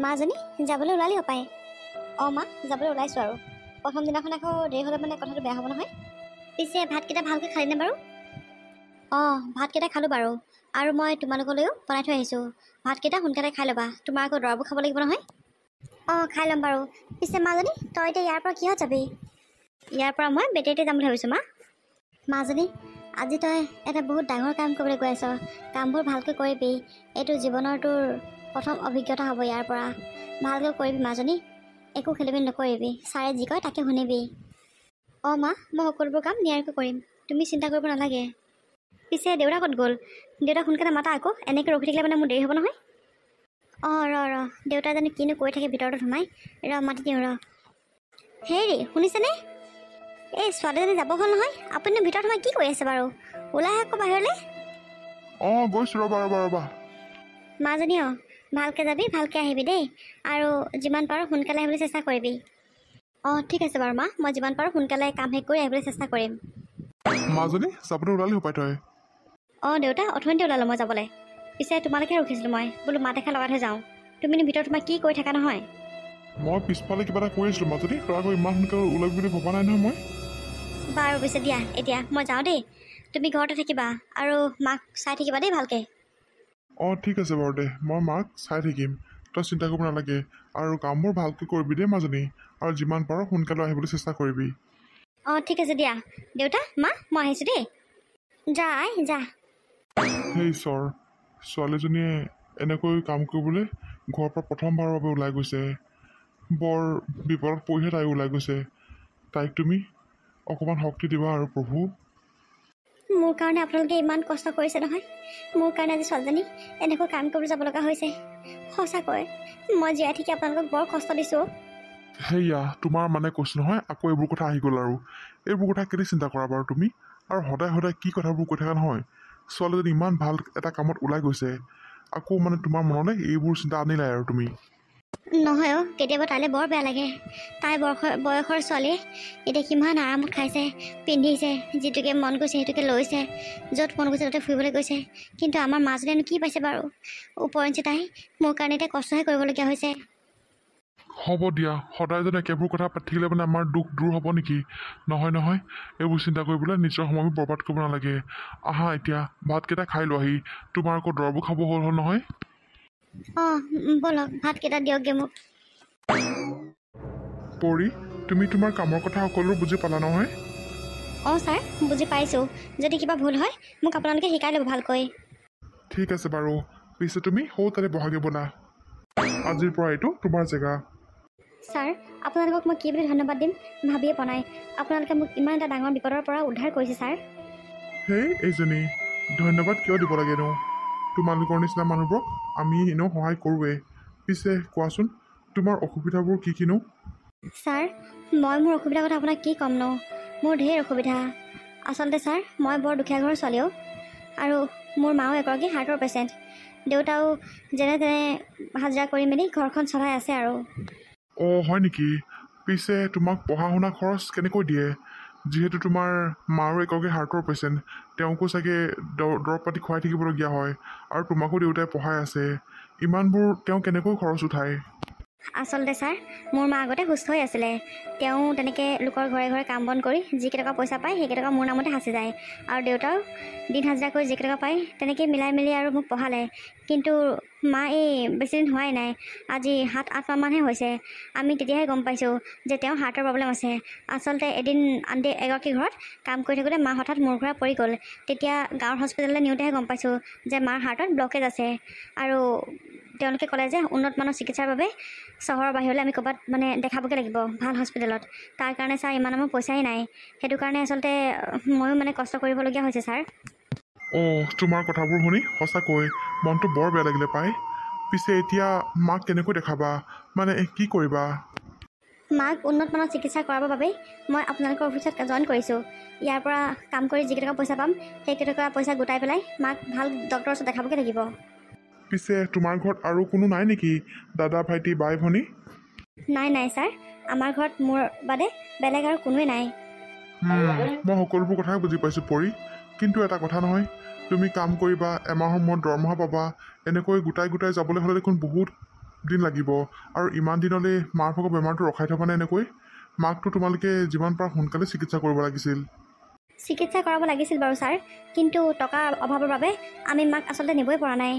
মাজনী যাবলৈ ওলালি হপায়। অঁ মা, যাবলৈ ওলাইছোঁ আৰু। প্ৰথম দিনাখন আকৌ দেৰি হ'লে মানে কথাটো বেয়া হ'ব নহয়। পিছে ভাতকেইটা ভালকৈ খালিনে বাৰু? অঁ, ভাতকেইটা খালোঁ বাৰু। আৰু মই তোমালোকলৈও বনাই থৈ আহিছোঁ। ভাতকেইটা সোনকালে খাই ল'বা, তোমাৰ আকৌ দৰৱো খাব লাগিব নহয়। অঁ, খাই ল'ম বাৰু। পিছে মাজনী, তই এতিয়া ইয়াৰ পৰা কিহত যাবি? ইয়াৰ পৰা মই বেটেৰীতে যাম বুলি ভাবিছোঁ মা। মাজনী, আজি তই এটা বহুত ডাঙৰ কাম কৰিবলৈ গৈ আছ। কামবোৰ ভালকৈ কৰিবি। এইটো জীৱনৰ তোৰ প্ৰথম অভিজ্ঞতা হ'ব ইয়াৰ পৰা। ভালকৈ কৰিবি মাজনী, একো খেলিমেলি নকৰিবি। ছাৰে যি কয় তাকে শুনিবি। অঁ মা, মই সকলোবোৰ কাম নিয়াৰিকৈ কৰিম, তুমি চিন্তা কৰিব নালাগে। পিছে দেউতা ক'ত গ'ল? দেউতাক সোনকালে মাতা আকৌ, এনেকৈ ৰখি থাকিলে মানে মোৰ দেৰি হ'ব নহয়। অঁ ৰ, দেউতা জানো কিনো কৈ থাকে ভিতৰতে সোমাই। মাতি দিওঁ ৰ। হেৰি শুনিছেনে? এই ছোৱালীজনী যাব হ'ল নহয়। আপুনিনো ভিতৰত সোমাই কি কৰি আছে বাৰু? ওলাই আহক আকৌ বাহিৰলৈ। অঁ, গৈছোঁ ৰ'বা। মাজনী অঁ, ভালকৈ যাবি, ভালকৈ আহিবি দেই। আৰু যিমান পাৰোঁ সোনকালে আহিবলৈ চেষ্টা কৰিবি। অঁ ঠিক আছে বাৰু মা, মই যিমান পাৰোঁ সোনকালে কাম শেষ কৰি আহিবলৈ চেষ্টা কৰিম। মাজনী, যাবলৈ ওলালি হপায় তই? অঁ দেউতা, অথনিতে ওলালোঁ মই যাবলৈ। পিছে তোমালৈকে ৰখিছিলোঁ মই, বোলো মাত এষাৰ লগাই থৈ যাওঁ। তুমিনো ভিতৰত তোমাৰ কি কৰি থাকা নহয়? মই পিছফালে কিবা এটা কৰি আছিলোঁ মাজনী, তই আকৌ ইমান সোনকালে ওলাবি বুলি ভবা নাই নহয় মই। বাৰু পিছে দিয়া, এতিয়া মই যাওঁ দেই। তুমি ঘৰতে থাকিবা আৰু মাক চাই থাকিবা দেই ভালকৈ। অঁ ঠিক আছে বাৰু দে, মই মাক চাই থাকিম, তই চিন্তা কৰিব নালাগে। আৰু কামবোৰ ভালকৈ কৰিবি দেই মাজনী, আৰু যিমান পাৰ সোনকালে আহিবলৈ চেষ্টা কৰিবি। অঁ ঠিক আছে দিয়া। দেউতা, মা, মই আহিছোঁ দেই। যা। সেই ঈশ্বৰ, ছোৱালীজনীয়ে এনেকৈ কাম কৰিবলৈ ঘৰৰ পৰা প্ৰথমবাৰৰ বাবে ওলাই গৈছে। বৰ বিপদত পৰিহে তাই ওলাই গৈছে। তাইক তুমি অকণমান শক্তি দিবা আৰু প্ৰভু। মোৰ কাৰণে আপোনালোকে ইমান কষ্ট কৰিছে নহয়। মোৰ কাৰণে আজি ছোৱালীজনী এনেকৈ কাম কৰিবলৈ যাব লগা হৈছে। সঁচাকৈ মই জীয়াই থাকি আপোনালোকক বৰ কষ্ট দিছোঁ। সেয়া তোমাৰ মানে কৈছোঁ নহয়, আকৌ এইবোৰ কথা আহি গ'ল আৰু। এইবোৰ কথা কেলৈ চিন্তা কৰা বাৰু তুমি? আৰু সদায় কি কথাবোৰ কৈ থকা নহয়? ছোৱালীজনী ইমান ভাল এটা কামত ওলাই গৈছে, আকৌ মানে তোমাৰ মনলৈ এইবোৰ চিন্তা আনিলাই আৰু তুমি। নহয় অ', কেতিয়াবা তাইলৈ বৰ বেয়া লাগে। তাই বয়সৰ ছোৱালীয়ে এতিয়া কিমান আৰামত খাইছে, পিন্ধিছে, যিটোকে মন গৈছে সেইটোকে লৈছে, য'ত মন গৈছে তাতে ফুৰিবলৈ গৈছে। কিন্তু আমাৰ মাজনীয়েনো কি পাইছে বাৰু? ওপৰঞ্চি তাই মোৰ কাৰণে এতিয়া কষ্টহে কৰিবলগীয়া হৈছে। হ'ব দিয়া, সদায় যেন একেবোৰ কথা পাতি থাকিলে মানে আমাৰ দুখ দূৰ হ'ব নেকি? নহয়, এইবোৰ চিন্তা কৰিবলৈ নিজৰ সময় বৰবাদ কৰিব নালাগে। আহা এতিয়া ভাতকেইটা খাই লোৱাহি, তোমাৰ আকৌ দৰৱো খাব হ'ল নহয়। অঁ ব'লক, ভাতকেইটা দিয়কগৈ মোক। পৰী, তুমি তোমাৰ কামৰ কথা সকলো বুজি পালা নহয়? অঁ ছাৰ, বুজি পাইছোঁ। যদি কিবা ভুল হয় মোক আপোনালোকে শিকাই ল'ব ভালকৈ। ঠিক আছে বাৰু, পিছে তুমি তাতে বহাগৈ ব'লা। আজিৰ পৰা এইটো তোমাৰ জেগা। ছাৰ, আপোনালোকক মই কি বুলি ধন্যবাদ দিম ভাবিয়ে পোৱা নাই। আপোনালোকে মোক ইমান এটা ডাঙৰ বিপদৰ পৰা উদ্ধাৰ কৰিছে ছাৰ। হেই এইজনী, ধন্যবাদ কিয় দিব লাগেনো? তোমালোকৰ নিচিনা মানুহবোৰক আমি এনেও সহায় কৰোঁৱেই। পিছে কোৱাচোন, তোমাৰ অসুবিধাবোৰ কিনো? ছাৰ, মই মোৰ অসুবিধাৰ কথা আপোনাক কি ক'মনো? মোৰ ঢেৰ অসুবিধা। আচলতে ছাৰ, মই বৰ দুখীয়া ঘৰৰ ছোৱালীও, আৰু মোৰ মাও এগৰাকী হাৰ্টৰ পেচেণ্ট। দেউতাও যেনে তেনে হাজিৰা কৰি মেলি ঘৰখন চলাই আছে আৰু। অঁ হয় নেকি? পিছে তোমাক পঢ়া শুনা খৰচ কেনেকৈ দিয়ে? যিহেতু তোমাৰ মাৰো এগৰাকী হাৰ্টৰ পেচেণ্ট, তেওঁকো চাগে দৰৱ পাতি খুৱাই থাকিবলগীয়া হয়, আৰু তোমাকো দেউতাই পঢ়াই আছে। ইমানবোৰ তেওঁ কেনেকৈ খৰচ উঠায়? আচলতে ছাৰ, মোৰ মা আগতে সুস্থ হৈ আছিলে। তেওঁ তেনেকৈ লোকৰ ঘৰে কাম বন কৰি যিকেইটকা পইচা পায় সেইকেইটকা মোৰ নামতে সাঁচি যায়। আৰু দেউতাও দিন হাজিৰা কৰি যিকেইটকা পায় তেনেকৈ মিলাই মেলি আৰু মোক পঢ়ালে। কিন্তু মা এই বেছিদিন হোৱাই নাই, আজি 7-8 মাহমানহে হৈছে। আমি তেতিয়াহে গম পাইছোঁ যে তেওঁৰ হাৰ্টৰ প্ৰব্লেম আছে। আচলতে এদিন আনটি এগৰাকী ঘৰত কাম কৰি থাকোঁতে মা হঠাৎ মূৰ ঘূৰাই পৰি গ'ল। তেতিয়া গাঁৱৰ হস্পিটেললৈ নিওঁতেহে গম পাইছোঁ যে মাৰ হাৰ্টত ব্লকেজ আছে। আৰু তেওঁলোকে ক'লে যে উন্নত মানৰ চিকিৎসাৰ বাবে চহৰৰ বাহিৰলৈ আমি ক'ৰবাত মানে দেখাবগৈ লাগিব, ভাল হস্পিটেলত। তাৰ কাৰণে ছাৰ ইমান আমাৰ পইচাই নাই। সেইটো কাৰণে আচলতে ময়ো মানে কষ্ট কৰিবলগীয়া হৈছে ছাৰ। অঁ, তোমাৰ কথাবোৰ শুনি সঁচাকৈ মনটো বৰ বেয়া লাগিলে পাই। পিছে এতিয়া মাক কেনেকৈ দেখাবা, মানে কি কৰিবা? মাক উন্নত মানৰ চিকিৎসা কৰাবৰ বাবেই মই আপোনালোকৰ অফিচত জইন কৰিছোঁ। ইয়াৰ পৰা কাম কৰি যিকেইটকা পইচা পাম সেইকেইটকা পইচা গোটাই পেলাই মাক ভাল ডক্টৰৰ ওচৰত দেখাবগৈ লাগিব। পিছে তোমাৰ ঘৰত আৰু কোনো নাই নেকি? দাদা, ভাইটি, বাই, ভনী? নাই ছাৰ, আমাৰ ঘৰত মোৰ বাদে বেলেগ আৰু কোনোৱে নাই। মই সকলোবোৰ কথাই বুজি পাইছোঁ পৰী, কিন্তু এটা কথা নহয়, তুমি কাম কৰিবা, এমাহৰ মূৰত দৰমহা পাবা, এনেকৈ গোটাই যাবলৈ হ'লে দেখোন বহুত দিন লাগিব আৰু ইমান দিনলৈ মাৰ ভাগৰ বেমাৰটো ৰখাই থ'বানে এনেকৈ মাকটো তোমালোকে যিমান পাৰা সোনকালে চিকিৎসা কৰিব লাগিছিল চিকিৎসা কৰাব লাগিছিল বাৰু ছাৰ কিন্তু টকাৰ অভাৱৰ বাবে আমি মাক আচলতে নিবই পৰা নাই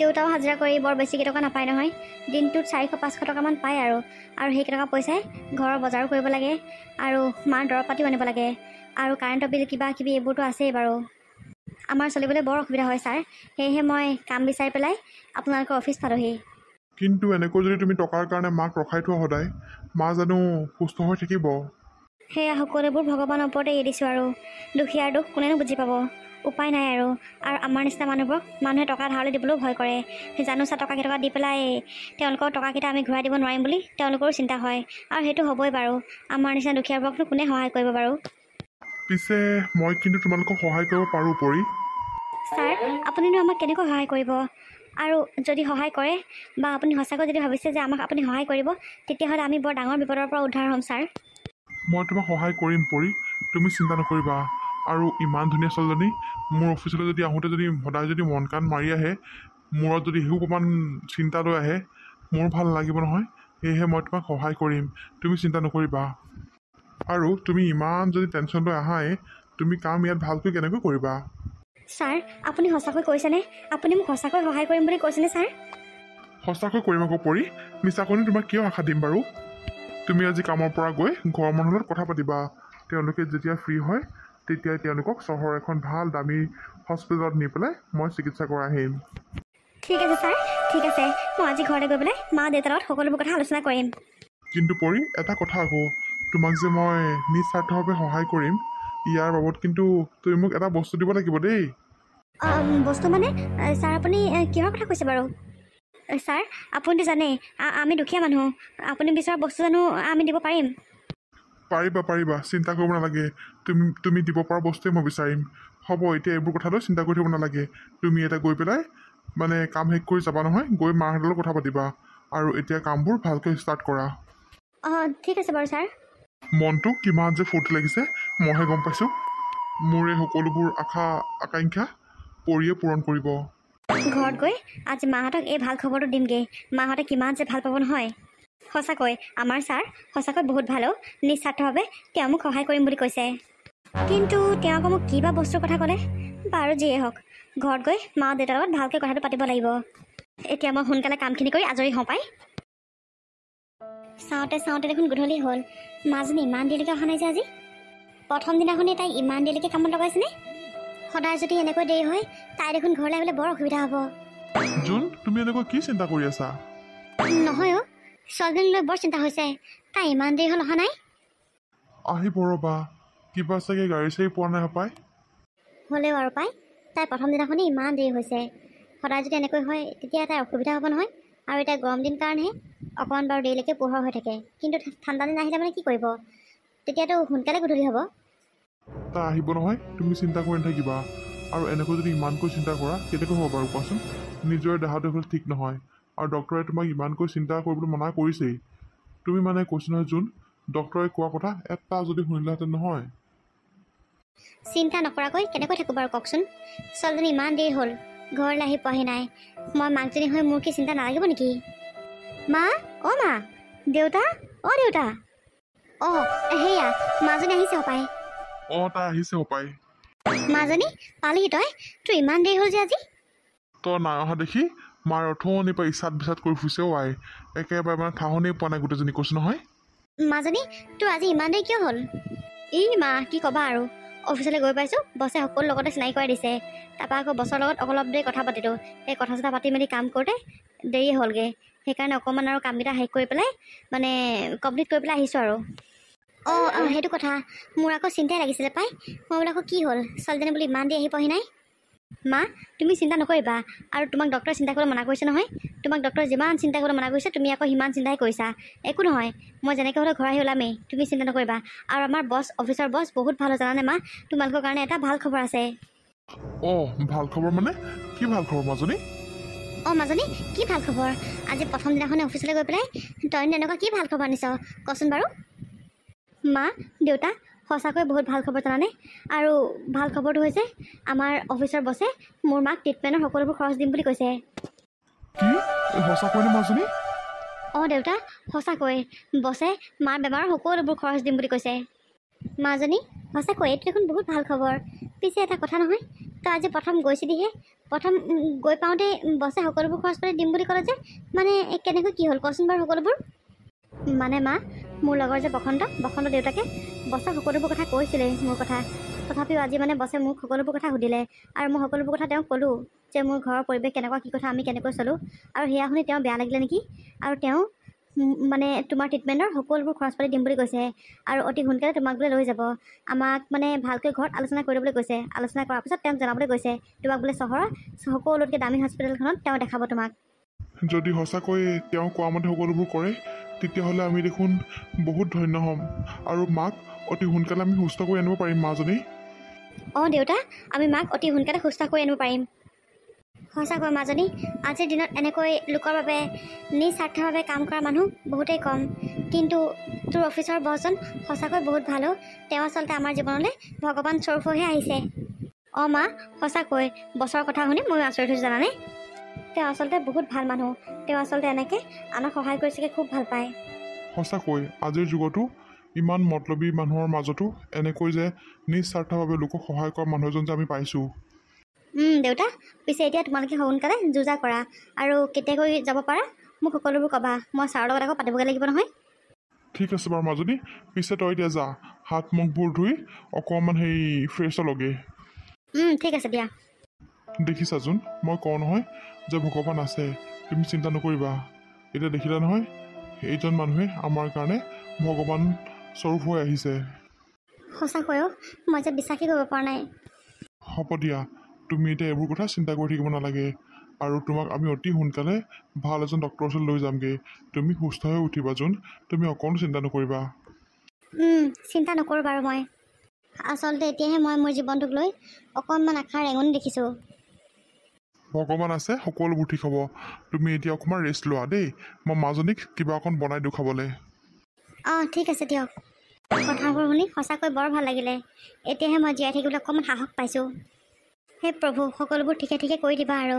দেউতাও হাজিৰা কৰি বৰ বেছিকৈ টকা নাপায় নহয় দিনটোত 400-500 টকামান পায় আৰু সেইকেইটকা পইচাই ঘৰৰ বজাৰো কৰিব লাগে আৰু মাৰ দৰৱ পাতিও আনিব লাগে আৰু কাৰেণ্টৰ বিল কিবা কিবি এইবোৰতো আছেই বাৰু আমাৰ চলিবলৈ বৰ অসুবিধা হয় ছাৰ সেয়েহে মই কাম বিচাৰি পেলাই আপোনালোকৰ অফিচ পালোহি কিন্তু এনেকৈ যদি তুমি টকাৰ কাৰণে মাক ৰখাই থোৱা সদায় মা জানো সুস্থ হৈ থাকিব সেয়া সকলোবোৰ ভগৱানৰ ওপৰতে এৰি দিছোঁ আৰু দুখীয়াৰ দুখ কোনেনো বুজি পাব উপায় নাই আৰু আমাৰ নিচিনা মানুহবোৰক মানুহে টকা ধাৰলৈ দিবলৈও ভয় কৰে জানো চা টকাকেইটকা দি পেলাই তেওঁলোকৰ টকাকেইটা আমি ঘূৰাই দিব নোৱাৰিম বুলি তেওঁলোকৰো চিন্তা হয় আৰু সেইটো হ'বই বাৰু আমাৰ নিচিনা দুখীয়াবোৰকনো কোনে সহায় কৰিব বাৰু পিছে মই কিন্তু তোমালোকক সহায় কৰিব পাৰোঁ পৰি ছাৰ আপুনিনো আমাক কেনেকৈ সহায় কৰিব আৰু যদি সহায় কৰে বা আপুনি সঁচাকৈ যদি ভাবিছে যে আমাক আপুনি সহায় কৰিব তেতিয়াহ'লে আমি বৰ ডাঙৰ বিপদৰ পৰা উদ্ধাৰ হ'ম ছাৰ মই তোমাক সহায় কৰিম পৰি তুমি চিন্তা নকৰিবা আৰু ইমান ধুনীয়া ছোৱালীজনী মোৰ অফিচলৈ যদি আহোঁতে যদি সদায় যদি মন কাণ মাৰি আহে মূৰত যদি শিশু অকণমান চিন্তা লৈ আহে মোৰ ভাল লাগিব নহয় সেয়েহে মই তোমাক সহায় কৰিম তুমি চিন্তা নকৰিবা আৰু তুমি ইমান যদি টেনশ্যন লৈ আহাই তুমি কাম ইয়াত ভালকৈ কেনেকৈ কৰিবা ছাৰ আপুনি সঁচাকৈ কৈছেনে আপুনি মোক সঁচাকৈ সহায় কৰিম বুলি কৈছেনে ছাৰ সঁচাকৈ কৰিম আকৌ পৰি মিছাকৈনো তোমাক কিয় আশা দিম বাৰু তুমি আজি কামৰ পৰা গৈ ঘৰৰ মানুহৰ লগত কথা পাতিবা তেওঁলোকে যেতিয়া ফ্ৰী হয় তেতিয়াই তেওঁলোকক চহৰৰ এখন ভাল দামী হস্পিটেলত নি পেলাই মই চিকিৎসা কৰাই আহিম ঠিক আছে ছাৰ ঠিক আছে মই আজি ঘৰলৈ গৈ পেলাই মা দেউতাৰ লগত সকলোবোৰ কথা আলোচনা কৰিম কিন্তু পৰি এটা কথা আকৌ তোমাক যে মই নিস্বাৰ্থভাৱে সহায় কৰিম ইয়াৰ বাবদ কিন্তু তুমি মোক এটা বস্তু দিব লাগিব দেই বস্তু মানে ছাৰ আপুনি কিহৰ কথা কৈছে বাৰু ছাৰ আপুনিতো জানে আমি দুখীয়া মানুহ আপুনি বিচৰা বস্তু জানো আমি দিব পাৰিম পাৰিবা চিন্তা কৰিব নালাগে তুমি দিব পৰা বস্তুৱে মই বিচাৰিম হ'ব এতিয়া এইবোৰ কথালৈ চিন্তা কৰি থাকিব নালাগে তুমি এটা গৈ পেলাই মানে কাম শেষ কৰি যাবা নহয় গৈ মাহঁতৰ লগত কথা পাতিবা আৰু এতিয়া কামবোৰ ভালকৈ ষ্টাৰ্ট কৰা অঁ ঠিক আছে বাৰু ছাৰ মনটো কিমান যে ফূৰ্তি লাগিছে মইহে গম পাইছোঁ মোৰ এই সকলোবোৰ আশা আকাংক্ষা পৰিয়ে পূৰণ কৰিব ঘৰত গৈ আজি মাহঁতক এই ভাল খবৰটো দিমগৈ মাহঁতে কিমান যে ভাল পাব নহয় সঁচাকৈ আমাৰ ছাৰ সঁচাকৈ বহুত ভালো নিস্বাৰ্থভাৱে তেওঁ মোক সহায় কৰিম বুলি কৈছে কিন্তু তেওঁ আকৌ মোক কিবা বস্তুৰ কথা ক'লে বাৰু যিয়ে হওক ঘৰত গৈ মা দেউতাৰ লগত ভালকৈ কথাটো পাতিব লাগিব এতিয়া মই সোনকালে কামখিনি কৰি আজৰি হওঁ পাই চাওঁতে দেখোন গধূলি হ'ল মাজনী ইমান দেৰিলৈকে অহা নাই যে আজি প্ৰথম দিনাখনেই তাই ইমান দেৰিলৈকে কামত লগাইছেনে সদায় যদি এনেকৈ দেৰি হয় তাই দেখোন ঘৰলৈ আহিবলৈ বৰ অসুবিধা হ'ব জোন তুমি এনেকৈ কি চিন্তা কৰি আছা নহয় অ' ছোৱালীজনীলৈ বৰ চিন্তা হৈছে তাই ইমান দেৰি হ'ল অহা নাই আহিব ৰ'বা কিবা চাগে গাড়ী চাড়ী পোৱা নাই পাই হ'লেও আৰু পাই তাই প্ৰথম দিনাখনেই ইমান দেৰি হৈছে সদায় যদি এনেকৈ হয় তেতিয়া তাইৰ অসুবিধা হ'ব নহয় আৰু এতিয়া গৰম দিন কাৰণেহে অকণমান বাৰু দেৰিলৈকে পোহৰ হৈ থাকে কিন্তু ঠাণ্ডা দিন আহিলে মানে কি কৰিব তেতিয়াতো সোনকালে গধূলি হ'ব তাই আহিব নহয় তুমি চিন্তা কৰি নাথাকিবা আৰু এনেকৈ যদি ইমানকৈ চিন্তা কৰা কেনেকৈ হ'ব বাৰু কোৱাচোন নিজৰ দেহাটো হ'ল ঠিক নহয় আৰু ডক্টৰে তোমাক ইমানকৈ চিন্তা কৰিবলৈ মনা কৰিছেই তুমি মানে কৈছোঁ নহয় জোন ডক্টৰে কোৱা কথা এটা যদি শুনিলাহেঁতেন নহয় চিন্তা নকৰাকৈ কেনেকৈ থাকোঁ বাৰু কওকচোন ছোৱালীজনী ইমান দেৰি হ'ল ঘৰলৈ আহি পোৱাহি নাই মই মাকজনী হৈ মোৰ কি চিন্তা নালাগিব নেকি মা অ' মা দেউতা অ' দেউতা অঁ সেয়া মাজনী আহিছে হপাই অঁ তাই আহিছে হপাই মাজনী পালিহি তই তোৰ ইমান দেৰি হ'ল যে আজি তই নাই অহা দেখি মাৰ অথনিৰ পৰা ইচ্ছাত বিচাত কৰি ফুৰিছে আই একেবাৰে মানে ঠাহনিয়ে পোৱা নাই গোটেইজনী কৈছোঁ নহয় মাজনী তোৰ আজি ইমান দেৰি কিয় হ'ল ই মা কি ক'বা আৰু অফিচলৈ গৈ পাইছোঁ বছে সকলো লগতে চিনাকি কৰাই দিছে তাৰপৰা আকৌ বছৰ লগত অলপ দেৰি কথা পাতিলোঁ সেই কথা চথা পাতি মেলি কাম কৰোঁতে দেৰি হ'লগৈ সেইকাৰণে অকণমান আৰু কামকেইটা শেষ কৰি পেলাই মানে কমপ্লিট কৰি পেলাই আহিছোঁ আৰু অঁ সেইটো কথা মোৰ আকৌ চিন্তাই লাগিছিলে পাই মই বোলে আকৌ কি হ'ল ছোৱালীজনী বোলে ইমান দেৰি আহি পোৱাহি নাই মা তুমি চিন্তা নকৰিবা আৰু তোমাক ডক্টৰে চিন্তা কৰিবলৈ মানা কৰিছে নহয় তোমাক ডক্টৰে যিমান চিন্তা কৰিবলৈ মানা কৰিছে তুমি আকৌ সিমান চিন্তাই কৰিছা একো নহয় মই যেনেকৈ হ'লেও ঘৰ আহি ওলামেই তুমি চিন্তা নকৰিবা আৰু আমাৰ বছ অফিচৰ বছ বহুত ভাল জানানে মা তোমালোকৰ কাৰণে এটা ভাল খবৰ আছে অঁ ভাল খবৰ মানে কি ভাল খবৰ মাজনী অঁ মাজনী কি ভাল খবৰ আজি প্ৰথম দিনাখনে অফিচলৈ গৈ পেলাই তই এনেকুৱা কি ভাল খবৰ আনিছ কচোন বাৰু মা দেউতা সঁচাকৈ বহুত ভাল খবৰ জানানে আৰু ভাল খবৰটো হৈছে আমাৰ অফিচৰ বছে মোৰ মাক ট্ৰিটমেণ্টৰ সকলোবোৰ খৰচ দিম বুলি কৈছে কি সঁচাকৈনে মাজনী? অঁ দেউতা, সঁচাকৈ বছে মাৰ বেমাৰৰ সকলোবোৰ খৰচ দিম বুলি কৈছে। মাজনী, সঁচাকৈ এইটো দেখোন বহুত ভাল খবৰ। পিছে এটা কথা নহয়, তই আজি প্ৰথম গৈছিলিহে, প্ৰথম গৈ পাওঁতে বছে সকলোবোৰ খৰচ পাতি দিম বুলি ক'লে যে, মানে কেনেকৈ কি হ'ল কচোন বাৰু সকলোবোৰ? মানে মা, মোৰ লগৰ যে বসন্ত দেউতাকে বছক সকলোবোৰ কথা কৈছিলে মোৰ কথা। তথাপিও আজি মানে বছে মোক সকলোবোৰ কথা সুধিলে আৰু মই সকলোবোৰ কথা তেওঁক ক'লোঁ যে মোৰ ঘৰৰ পৰিৱেশ কেনেকুৱা, কি কথা, আমি কেনেকৈ চলোঁ। আৰু সেয়া শুনি তেওঁ বেয়া লাগিলে নেকি, আৰু তেওঁ মানে তোমাৰ ট্ৰিটমেণ্টৰ সকলোবোৰ খৰচ পাতি দিম বুলি কৈছে আৰু অতি সোনকালে তোমাক বোলে লৈ যাব। আমাক মানে ভালকৈ ঘৰত আলোচনা কৰি ল'বলৈ কৈছে। আলোচনা কৰাৰ পিছত তেওঁক জনাবলৈ কৈছে তোমাক বোলে চহৰৰ সকলোতকৈ দামী হস্পিটেলখনত তেওঁ দেখাব তোমাক। যদি সঁচাকৈ তেওঁ কোৱা মতে সকলোবোৰ কৰে, তেতিয়াহ'লে আমি দেখোন বহুত ধন্য হ'ম আৰু মাক অতি সোনকালে আমি সুস্থ কৰি আনিব পাৰিম মাজনী। অঁ দেউতা, আমি মাক অতি সোনকালে সুস্থ কৰি আনিব পাৰিম। সঁচাকৈ মাজনী, আজিৰ দিনত এনেকৈ লোকৰ বাবে নিস্বাৰ্থভাৱে কাম কৰা মানুহ বহুতেই কম, কিন্তু তোৰ অফিচৰ বছজন সঁচাকৈ বহুত ভাল। তেওঁ আচলতে আমাৰ জীৱনলৈ ভগৱান স্বৰূপ হৈহে আহিছে। অঁ মা, সঁচাকৈ বছৰৰ কথা শুনি ময়ো আচৰিত হৈছোঁ জানানে। তেওঁ আচলতে বহুত ভাল মানুহ। তেওঁ আচলতে এনেকৈ আনক সহায় কৰিছেগৈ, খুব ভাল পায়। সঁচাকৈ আজিৰ যুগতো ইমান মতলবী মানুহৰ মাজতো এনেকৈ যে নিস্বাৰ্থভাৱে লোকক সহায় কৰা মানুহ এজন যে আমি পাইছোঁ। দেউতা, পিছে এতিয়া তোমালোকে সোনকালে যুঁজা কৰা আৰু কেতিয়াকৈ যাব পাৰা মোক সকলোবোৰ ক'বা। মই ছাৰৰ লগত আকৌ পাতিবগৈ লাগিব নহয়। ঠিক আছে বাৰু মাজনী, পিছে তই এতিয়া যা, হাত মুখবোৰ ধুই অকণমান ফ্ৰেছ হ'লগে। ঠিক আছে দিয়া। দেখিছাচোন, মই কওঁ নহয় যে ভগৱান আছে, তুমি চিন্তা নকৰিবা। এতিয়া দেখিলা নহয়, এইজন মানুহে আমাৰ কাৰণে ভগৱান স্বৰূপ হৈ আহিছে। সঁচাকৈও মই যে বিশ্বাসেই কৰিব পৰা নাই। হ'ব দিয়া, তুমি এতিয়া এইবোৰ কথা চিন্তা কৰি থাকিব নালাগে আৰু তোমাক আমি অতি সোনকালে ভাল এজন ডক্টৰৰ ওচৰত লৈ যামগৈ। তুমি সুস্থ হৈ উঠিবা যোন, তুমি অকণো চিন্তা নকৰিবা। চিন্তা নকৰোঁ বাৰু। মই আচলতে এতিয়াহে মই মোৰ জীৱনটোক লৈ অকণমান আশাৰ ৰেঙনি দেখিছোঁ। ভগৱান আছে, সকলোবোৰ ঠিক হ'ব। তুমি এতিয়া অকণমান ৰেষ্ট লোৱা দেই, মই মাজনীক কিবা অকণ বনাই দিওঁ খাবলৈ। ঠিক আছে দিয়ক। কথাবোৰ শুনি সঁচাকৈ বৰ ভাল লাগিলে। এতিয়াহে মই জীয়াই থাকিবলৈ অকণমান সাহস পাইছোঁ। হে প্ৰভু, সকলোবোৰ ঠিকে ঠিকে কৰি দিবা আৰু